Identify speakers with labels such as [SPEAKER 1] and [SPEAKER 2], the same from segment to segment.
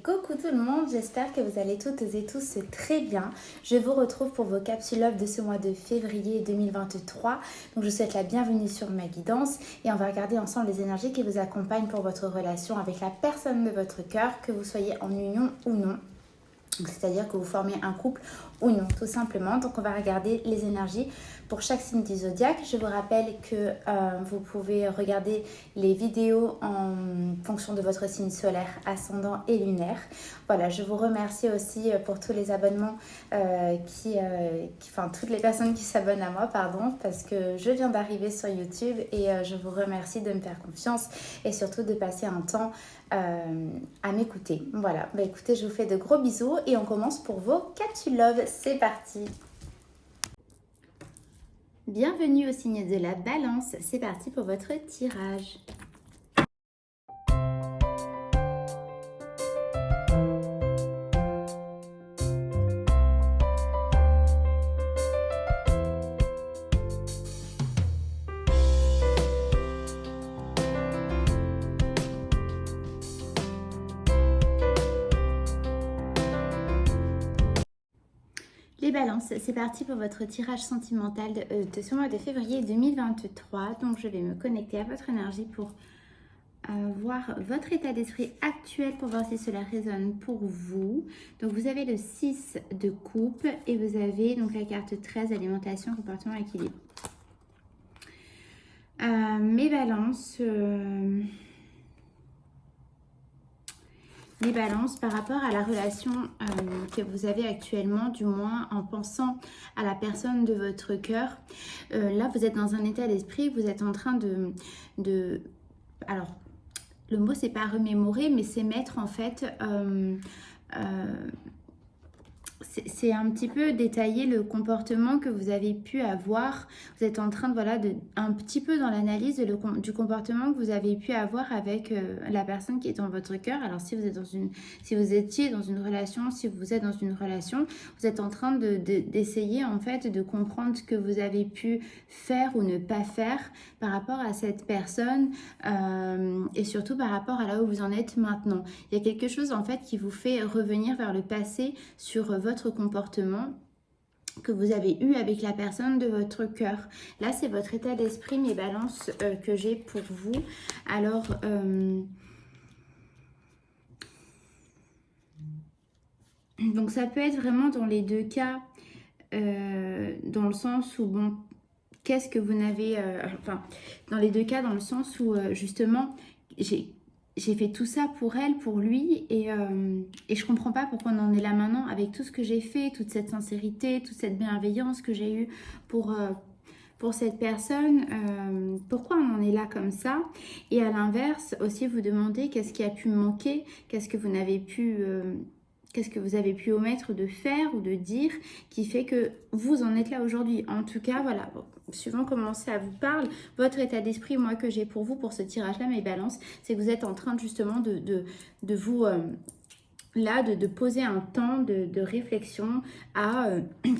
[SPEAKER 1] coucou tout le monde, j'espère que vous allez toutes et tous très bien. Je vous retrouve pour vos capsules love de ce mois de février 2023. Donc je vous souhaite la bienvenue sur ma guidance et on va regarder ensemble les énergies qui vous accompagnent pour votre relation avec la personne de votre cœur, que vous soyez en union ou non. C'est-à-dire que vous formez un couple ou non, tout simplement. Donc on va regarder les énergies pour chaque signe du zodiaque. Je vous rappelle que vous pouvez regarder les vidéos en fonction de votre signe solaire, ascendant et lunaire. Voilà, je vous remercie aussi pour tous les abonnements, enfin toutes les personnes qui s'abonnent à moi, pardon, parce que je viens d'arriver sur YouTube et je vous remercie de me faire confiance et surtout de passer un temps à m'écouter. Voilà, bah écoutez, je vous fais de gros bisous et on commence pour vos capsules love. C'est parti! Bienvenue au signe de la balance, c'est parti pour votre tirage. Les balances, c'est parti pour votre tirage sentimental de ce mois de février 2023. Donc je vais me connecter à votre énergie pour voir votre état d'esprit actuel pour voir si cela résonne pour vous. Donc vous avez le 6 de coupe et vous avez donc la carte 13, alimentation, comportement, équilibre. Mes balances... Les balances par rapport à la relation que vous avez actuellement, du moins en pensant à la personne de votre cœur. Là, vous êtes dans un état d'esprit, vous êtes en train alors, le mot, c'est pas remémorer, mais c'est mettre en fait... c'est un petit peu détailler le comportement que vous avez pu avoir. Vous êtes en train de, voilà, un petit peu dans l'analyse du comportement que vous avez pu avoir avec la personne qui est dans votre cœur. Alors si vous étiez dans une relation, si vous être dans une relation, vous êtes en train d'essayer en fait de comprendre ce que vous avez pu faire ou ne pas faire par rapport à cette personne et surtout par rapport à là où vous en êtes maintenant. Il y a quelque chose en fait qui vous fait revenir vers le passé sur votre comportement que vous avez eu avec la personne de votre cœur. Là, c'est votre état d'esprit, mes balances, que j'ai pour vous. Alors, donc ça peut être vraiment dans les deux cas, dans le sens où, bon, qu'est-ce que vous n'avez... enfin, dans les deux cas, dans le sens où, justement, j'ai fait tout ça pour elle, pour lui, et je comprends pas pourquoi on en est là maintenant avec tout ce que j'ai fait, toute cette sincérité, toute cette bienveillance que j'ai eue pour cette personne. Pourquoi on en est là comme ça? Et à l'inverse, aussi vous demandez qu'est-ce qui a pu me manquer, qu'est-ce que vous n'avez pu... qu'est-ce que vous avez pu omettre de faire ou de dire qui fait que vous en êtes là aujourd'hui? En tout cas, voilà, bon, suivant comment ça vous parle, votre état d'esprit, moi, que j'ai pour vous, pour ce tirage-là, mes balances, c'est que vous êtes en train justement de vous... là, de poser un temps de réflexion à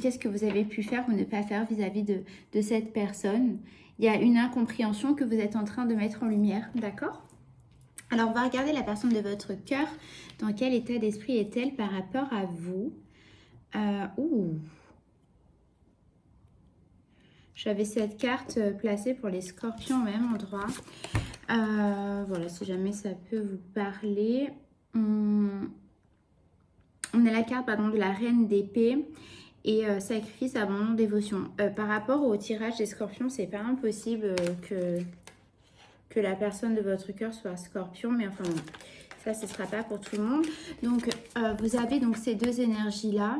[SPEAKER 1] qu'est-ce que vous avez pu faire ou ne pas faire vis-à-vis de cette personne. Il y a une incompréhension que vous êtes en train de mettre en lumière, d'accord? Alors, on va regarder la personne de votre cœur. Dans quel état d'esprit est-elle par rapport à vous? J'avais cette carte placée pour les scorpions au même endroit. Voilà, si jamais ça peut vous parler. On a la carte, pardon, de la reine d'épée et sacrifice, abandon, dévotion. Par rapport au tirage des scorpions, c'est pas impossible que la personne de votre cœur soit scorpion, mais enfin bon, ça ce sera pas pour tout le monde. Donc vous avez donc ces deux énergies là.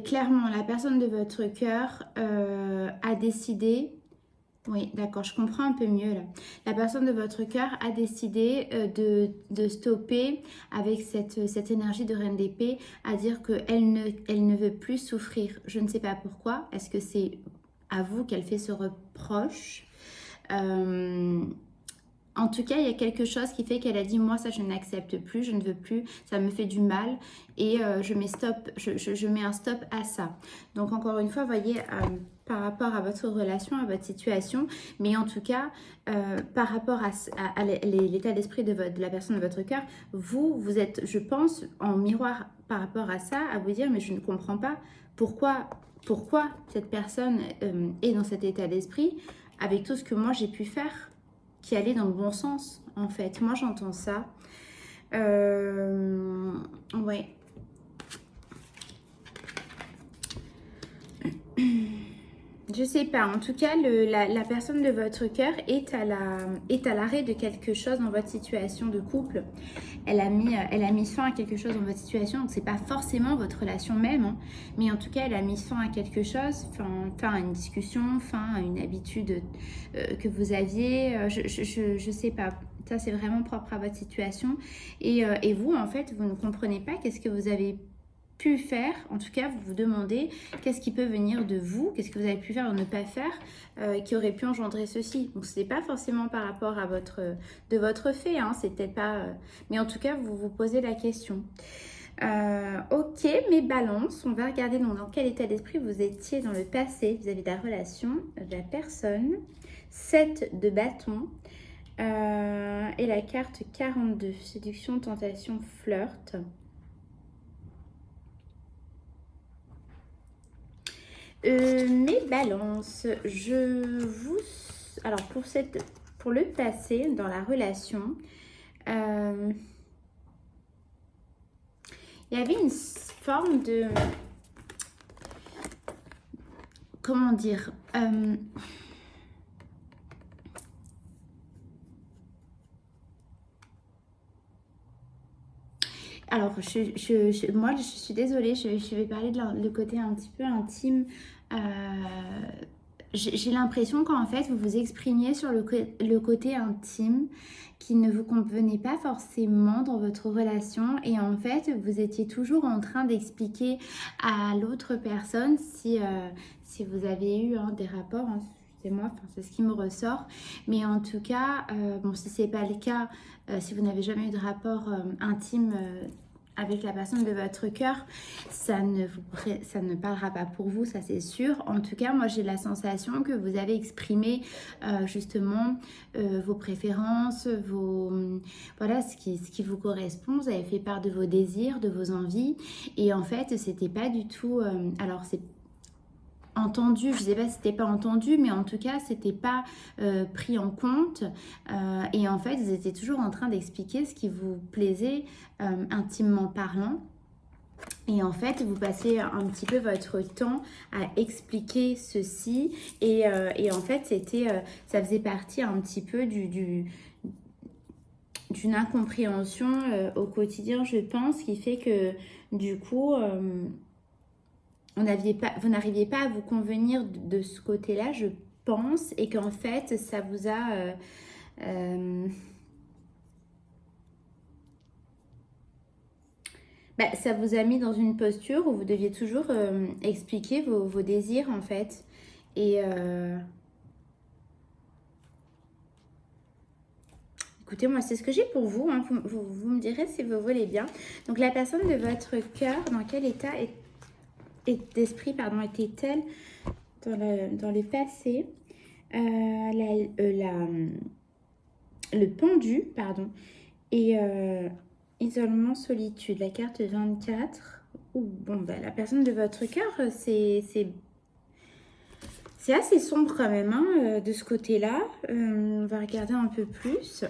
[SPEAKER 1] Clairement, la personne de votre cœur a décidé, oui d'accord, je comprends un peu mieux là. La personne de votre cœur a décidé de stopper avec cette énergie de reine d'épée, à dire qu'elle ne veut plus souffrir. Je ne sais pas pourquoi. Est-ce que c'est à vous qu'elle fait ce reproche? En tout cas, il y a quelque chose qui fait qu'elle a dit, moi, ça, je n'accepte plus, je ne veux plus, ça me fait du mal et je mets stop, je mets un stop à ça. Donc, encore une fois, vous voyez, par rapport à votre relation, à votre situation, mais en tout cas, par rapport à l'état d'esprit de la personne de votre cœur, vous êtes, je pense, en miroir par rapport à ça, à vous dire, mais je ne comprends pas pourquoi cette personne est dans cet état d'esprit avec tout ce que moi j'ai pu faire qui allait dans le bon sens, en fait. Moi, j'entends ça. Ouais. Je sais pas. En tout cas, la personne de votre cœur est à l'arrêt de quelque chose dans votre situation de couple. Elle a mis fin à quelque chose dans votre situation. Donc, c'est pas forcément votre relation même. Hein, mais en tout cas, elle a mis fin à quelque chose. Fin à une discussion, fin à une habitude que vous aviez. Je sais pas. Ça, c'est vraiment propre à votre situation. Et vous, en fait, vous ne comprenez pas qu'est-ce que vous avez pu faire, en tout cas vous vous demandez qu'est-ce qui peut venir de vous, qu'est-ce que vous avez pu faire ou ne pas faire qui aurait pu engendrer ceci. Donc ce n'est pas forcément par rapport à votre fait, hein, c'est peut-être pas... mais en tout cas vous vous posez la question. Ok, mes balances, on va regarder donc dans quel état d'esprit vous étiez dans le passé vis-à-vis de la relation, de la personne. 7 de bâton et la carte 42, séduction, tentation, flirt. Mes balances, alors pour le passé dans la relation, il y avait une forme de, comment dire, alors moi je suis désolée, je vais parler de le côté un petit peu intime. J'ai l'impression qu'en fait vous vous exprimiez sur le côté intime qui ne vous convenait pas forcément dans votre relation et en fait vous étiez toujours en train d'expliquer à l'autre personne si vous avez eu des rapports, hein, c'est moi, enfin, c'est ce qui me ressort, mais en tout cas, bon, si c'est pas le cas, si vous n'avez jamais eu de rapport intime avec la personne de votre cœur, ça ne parlera pas pour vous, ça c'est sûr. En tout cas, moi j'ai la sensation que vous avez exprimé justement vos préférences, voilà ce qui vous correspond. Vous avez fait part de vos désirs, de vos envies, et en fait c'était pas du tout. Alors c'est entendu, je ne sais pas si c'était pas entendu, mais en tout cas c'était pas pris en compte et en fait vous étiez toujours en train d'expliquer ce qui vous plaisait intimement parlant et en fait vous passez un petit peu votre temps à expliquer ceci et en fait ça faisait partie un petit peu d'une incompréhension au quotidien, je pense, qui fait que du coup vous n'arriviez pas à vous convenir de ce côté-là, je pense, et qu'en fait, ça vous a... ça vous a mis dans une posture où vous deviez toujours expliquer vos désirs, en fait. Et écoutez, moi, c'est ce que j'ai pour vous, hein. Vous me direz si vous voulez bien. Donc, la personne de votre cœur, dans quel état d'esprit était-elle dans le passé? Le pendu, pardon, et isolement, solitude, la carte 24. Bon, la personne de votre cœur, c'est assez sombre quand même, hein, de ce côté-là. On va regarder un peu plus.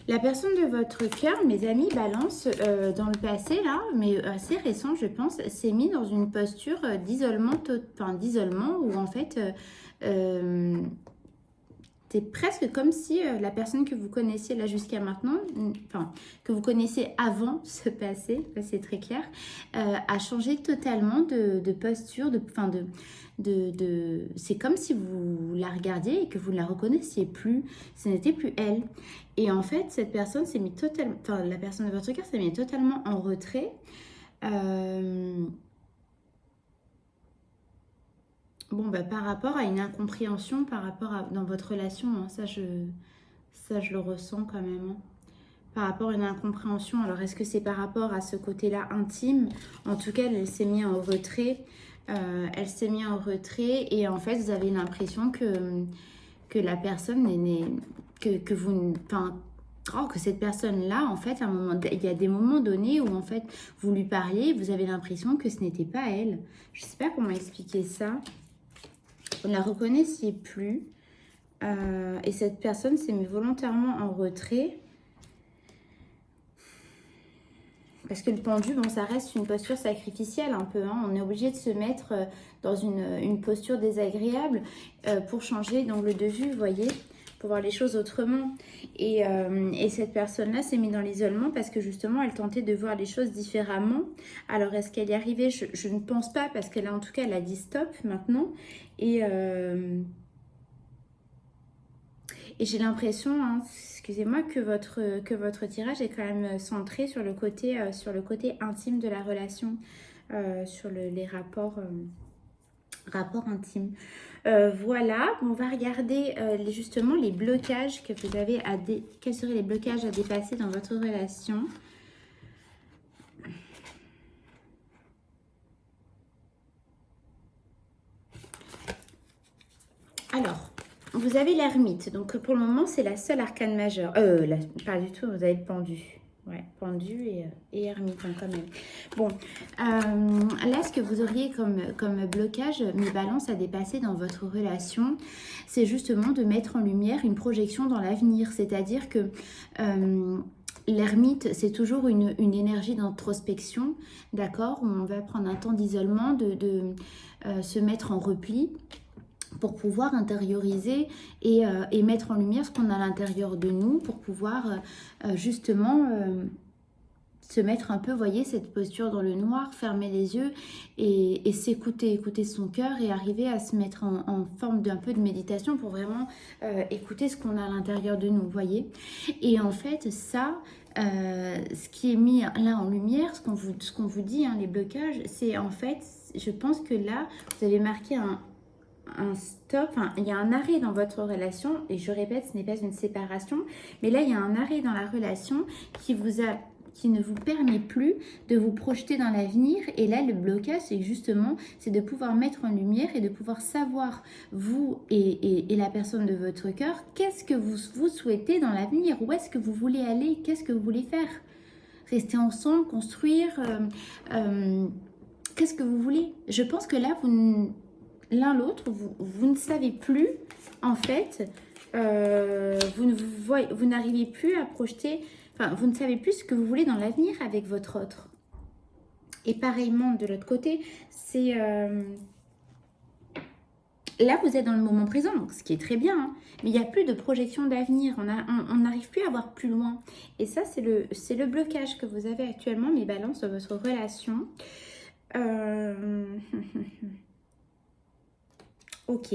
[SPEAKER 1] La personne de votre cœur, mes amis, balance dans le passé, là, mais assez récent, je pense, s'est mis dans une posture d'isolement, où en fait, c'est presque comme si la personne que vous connaissiez là jusqu'à maintenant, enfin, que vous connaissez avant ce passé, c'est très clair, a changé totalement de posture, c'est comme si vous la regardiez et que vous ne la reconnaissiez plus, ce n'était plus elle. Et en fait, cette personne s'est mise totalement, enfin, la personne de votre cœur s'est mise totalement en retrait. Bon, bah, par rapport à une incompréhension, par rapport à dans votre relation, hein, ça, je le ressens quand même, hein. Par rapport à une incompréhension, alors est-ce que c'est par rapport à ce côté-là intime? En tout cas, elle s'est mise en retrait. Elle s'est mise en retrait et en fait, vous avez l'impression que la personne que vous... Enfin, oh, que cette personne-là, en fait, à un moment, il y a des moments donnés où en fait, vous lui parlez, vous avez l'impression que ce n'était pas elle. Je ne sais pas comment expliquer ça. Vous ne la reconnaissiez plus. Et cette personne s'est mise volontairement en retrait. Parce que le pendu, bon, ça reste une posture sacrificielle un peu, hein. On est obligé de se mettre dans une posture désagréable pour changer d'angle de vue, vous voyez, pour voir les choses autrement. Et cette personne-là s'est mise dans l'isolement parce que justement, elle tentait de voir les choses différemment. Alors, est-ce qu'elle y arrivait? Je ne pense pas parce qu'elle a, en tout cas, elle a dit stop maintenant. Et j'ai l'impression, hein, excusez-moi, que votre tirage est quand même centré sur le côté intime de la relation, sur les rapports intimes. Voilà, on va regarder justement les blocages que vous avez quels seraient les blocages à dépasser dans votre relation. Alors, vous avez l'ermite. Donc, pour le moment, c'est la seule arcane majeure. Pas du tout, vous avez le pendu. Ouais, pendu et ermite, hein, quand même. Bon, là, ce que vous auriez comme blocage, mes balances à dépasser dans votre relation, c'est justement de mettre en lumière une projection dans l'avenir. C'est-à-dire que l'ermite, c'est toujours une énergie d'introspection, d'accord? On va prendre un temps d'isolement, de se mettre en repli, pour pouvoir intérioriser et mettre en lumière ce qu'on a à l'intérieur de nous, pour pouvoir justement se mettre un peu, voyez, cette posture dans le noir, fermer les yeux et s'écouter, écouter son cœur et arriver à se mettre en forme d'un peu de méditation pour vraiment écouter ce qu'on a à l'intérieur de nous, voyez. Et en fait, ça, ce qui est mis là en lumière, ce qu'on vous dit, hein, les blocages, c'est en fait, je pense que là, vous avez marqué un stop, enfin, il y a un arrêt dans votre relation, et je répète, ce n'est pas une séparation, mais là, il y a un arrêt dans la relation qui ne vous permet plus de vous projeter dans l'avenir. Et là, le blocage, c'est justement, c'est de pouvoir mettre en lumière et de pouvoir savoir, vous et la personne de votre cœur, qu'est-ce que vous souhaitez dans l'avenir, où est-ce que vous voulez aller, qu'est-ce que vous voulez faire, rester ensemble, construire, qu'est-ce que vous voulez. Je pense que là, l'un l'autre, vous ne savez plus, en fait, vous n'arrivez plus à projeter, enfin, vous ne savez plus ce que vous voulez dans l'avenir avec votre autre. Et pareillement, de l'autre côté, c'est... là, vous êtes dans le moment présent, donc ce qui est très bien, hein, mais il n'y a plus de projection d'avenir, on n'arrive plus à voir plus loin. Et ça, c'est le blocage que vous avez actuellement, mes balances, dans votre relation. Ok,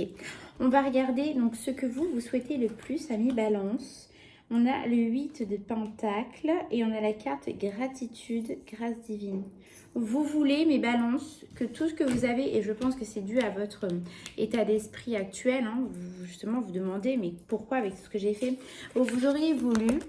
[SPEAKER 1] on va regarder donc ce que vous souhaitez le plus, amis balance. On a le 8 de Pentacles et on a la carte gratitude, grâce divine. Vous voulez, mes balances, que tout ce que vous avez, et je pense que c'est dû à votre état d'esprit actuel, hein, justement vous demandez, mais pourquoi avec ce que j'ai fait? Vous auriez voulu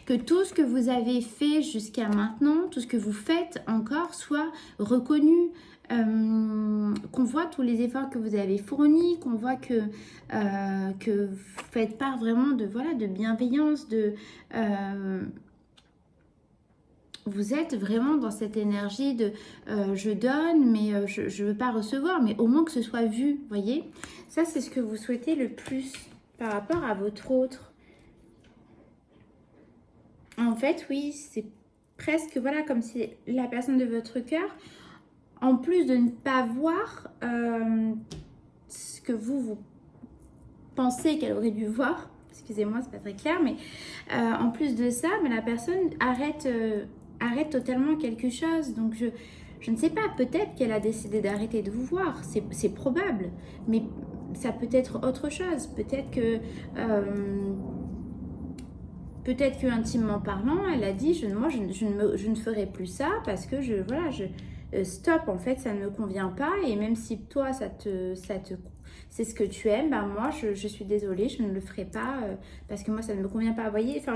[SPEAKER 1] que tout ce que vous avez fait jusqu'à maintenant, tout ce que vous faites encore, soit reconnu, qu'on voit tous les efforts que vous avez fournis, qu'on voit que vous faites part vraiment de, voilà, de bienveillance, vous êtes vraiment dans cette énergie de je donne, mais je ne veux pas recevoir, mais au moins que ce soit vu, vous voyez. Ça, c'est ce que vous souhaitez le plus par rapport à votre autre. En fait, oui, c'est presque, voilà, comme si la personne de votre cœur, en plus de ne pas voir ce que vous pensez qu'elle aurait dû voir, excusez-moi, c'est pas très clair, mais en plus de ça, mais la personne arrête totalement quelque chose. Donc je ne sais pas, peut-être qu'elle a décidé d'arrêter de vous voir, c'est probable, mais ça peut être autre chose. Peut-être que intimement parlant, elle a dit, moi je ne ferai plus ça parce que stop, en fait, ça ne me convient pas. Et même si toi, c'est ce que tu aimes, bah moi, je suis désolée, je ne le ferai pas parce que moi, ça ne me convient pas. Vous voyez, enfin,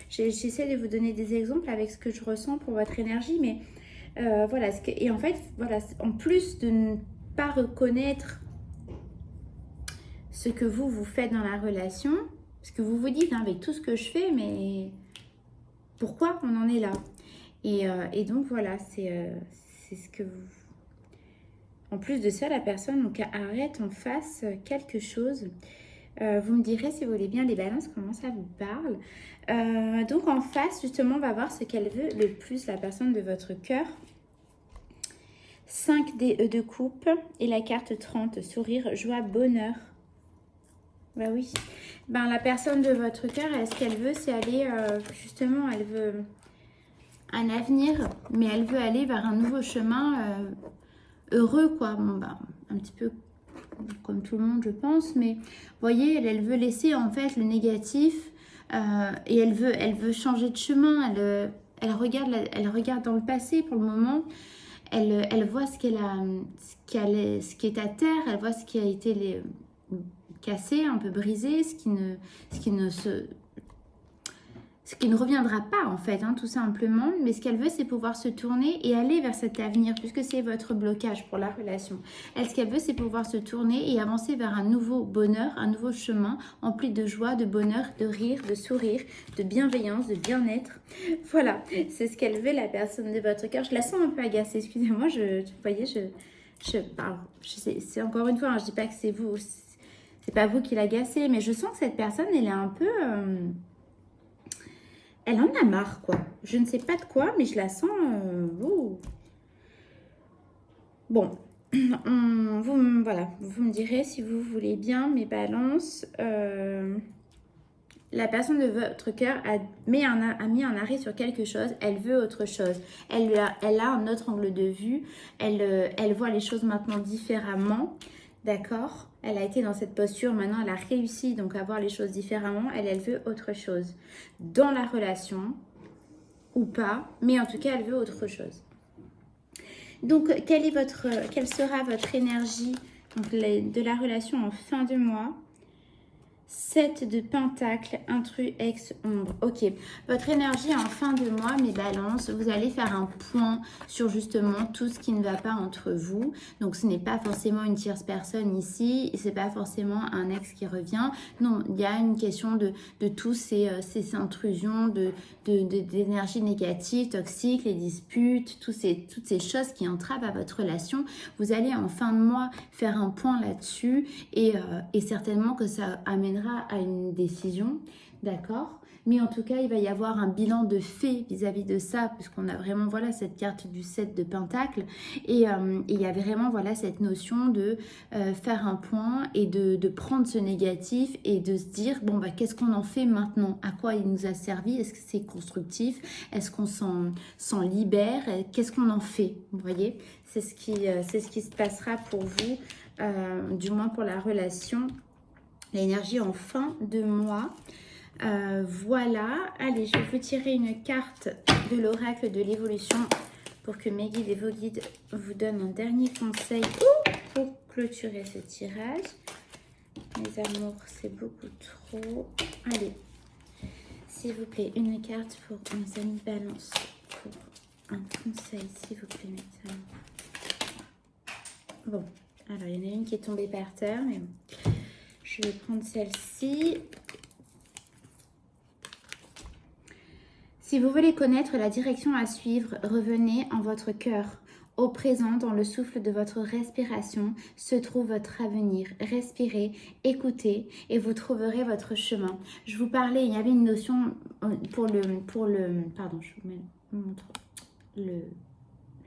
[SPEAKER 1] j'essaie de vous donner des exemples avec ce que je ressens pour votre énergie, mais voilà. Et en fait, voilà, en plus de ne pas reconnaître ce que vous faites dans la relation, parce que vous vous dites, hein, avec tout ce que je fais, mais pourquoi on en est là? Et donc, voilà, c'est ce que vous... En plus de ça, la personne donc, arrête en face quelque chose. Vous me direz, si vous voulez bien, les balances, comment ça vous parle. Donc, en face, justement, on va voir ce qu'elle veut le plus, la personne de votre cœur. 5 de coupe et la carte 30, sourire, joie, bonheur. Bah oui. Ben, la personne de votre cœur, ce qu'elle veut, c'est aller, justement, elle veut un avenir, mais elle veut aller vers un nouveau chemin heureux, quoi. Bon, ben, un petit peu comme tout le monde, je pense, mais vous voyez, elle veut laisser, en fait, le négatif et elle veut changer de chemin. Elle regarde dans le passé pour le moment. Elle voit ce qui est à terre, elle voit ce qui a été cassé, un peu brisé, ce qui ne reviendra pas en fait, hein, tout simplement. Mais ce qu'elle veut, c'est pouvoir se tourner et aller vers cet avenir, puisque c'est votre blocage pour la relation. Ce qu'elle veut, c'est pouvoir se tourner et avancer vers un nouveau bonheur, un nouveau chemin, empli de joie, de bonheur, de rire, de sourire, de bienveillance, de bien-être. Voilà, c'est ce qu'elle veut, la personne de votre cœur. Je la sens un peu agacée, excusez-moi, vous voyez, je parle. C'est encore une fois, hein, je dis pas que c'est vous, c'est pas vous qui l'agacez, mais je sens que cette personne, elle est un peu... elle en a marre, quoi. Je ne sais pas de quoi, mais je la sens... Bon, voilà, vous me direz si vous voulez bien mes balances. La personne de votre cœur a mis un arrêt sur quelque chose. Elle veut autre chose. Elle a un autre angle de vue. Elle voit les choses maintenant différemment. D'accord? Elle a été dans cette posture. Maintenant, elle a réussi donc à voir les choses différemment. Elle veut autre chose. Dans la relation ou pas. Mais en tout cas, elle veut autre chose. Donc, quelle sera votre énergie donc, de la relation en fin de mois? 7 de pentacle, intrus, ex, ombre. Ok, votre énergie en fin de mois, mes balances, vous allez faire un point sur justement tout ce qui ne va pas entre vous. Donc, ce n'est pas forcément une tierce personne ici, et ce n'est pas forcément un ex qui revient. Non, il y a une question de tous ces intrusions, d'énergie négative, toxique, les disputes, toutes ces choses qui entravent à votre relation. Vous allez en fin de mois faire un point là-dessus et certainement que ça amènera à une décision, d'accord? Mais en tout cas, il va y avoir un bilan de fait vis-à-vis de ça, puisqu'on a vraiment, voilà, cette carte du 7 de pentacle. Et il y a vraiment, voilà, cette notion de faire un point et de prendre ce négatif et de se dire, bon, bah, qu'est-ce qu'on en fait maintenant? À quoi il nous a servi? Est-ce que c'est constructif? Est-ce qu'on s'en libère? Qu'est-ce qu'on en fait? Vous voyez? C'est ce qui se passera pour vous, du moins pour la relation. L'énergie en fin de mois. Voilà. Allez, je vais vous tirer une carte de l'oracle de l'évolution pour que mes guides et vos guides vous donnent un dernier conseil pour clôturer ce tirage. Mes amours, c'est beaucoup trop. Allez, s'il vous plaît, une carte pour mes amis Balance. Pour un conseil, s'il vous plaît, mes amis. Bon, alors il y en a une qui est tombée par terre, mais bon. Je vais prendre celle-ci. Si vous voulez connaître la direction à suivre, revenez en votre cœur. Au présent, dans le souffle de votre respiration, se trouve votre avenir. Respirez, écoutez et vous trouverez votre chemin. Je vous parlais, il y avait une notion pardon, je vous montre le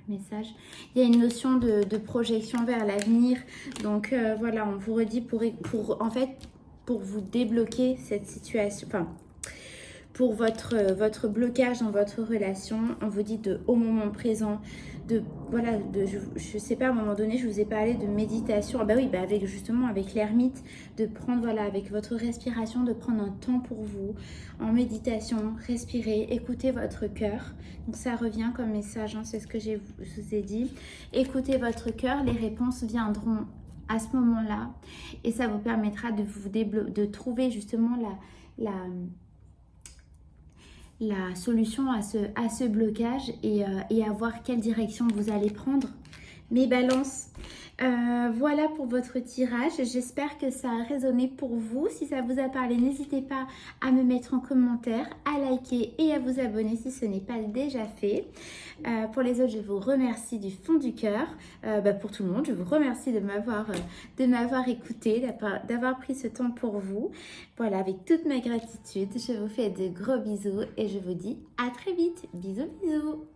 [SPEAKER 1] message. Il y a une notion de projection vers l'avenir. Donc voilà, on vous redit pour vous débloquer cette situation, enfin pour votre blocage dans votre relation. On vous dit de au moment présent, voilà, je sais pas, à un moment donné, je vous ai parlé de méditation. Ah bah oui, bah avec justement avec l'ermite, de prendre, voilà, avec votre respiration, de prendre un temps pour vous, en méditation, respirer, écoutez votre cœur. Donc ça revient comme message, hein, c'est ce que je vous ai dit. Écoutez votre cœur, les réponses viendront à ce moment-là et ça vous permettra de trouver justement la solution à ce blocage et à voir quelle direction vous allez prendre. Mes balances, voilà pour votre tirage. J'espère que ça a résonné pour vous. Si ça vous a parlé, n'hésitez pas à me mettre en commentaire, à liker et à vous abonner si ce n'est pas déjà fait. Pour les autres, je vous remercie du fond du cœur. Pour tout le monde, je vous remercie de m'avoir écouté, d'avoir pris ce temps pour vous. Voilà, avec toute ma gratitude, je vous fais de gros bisous et je vous dis à très vite. Bisous, bisous.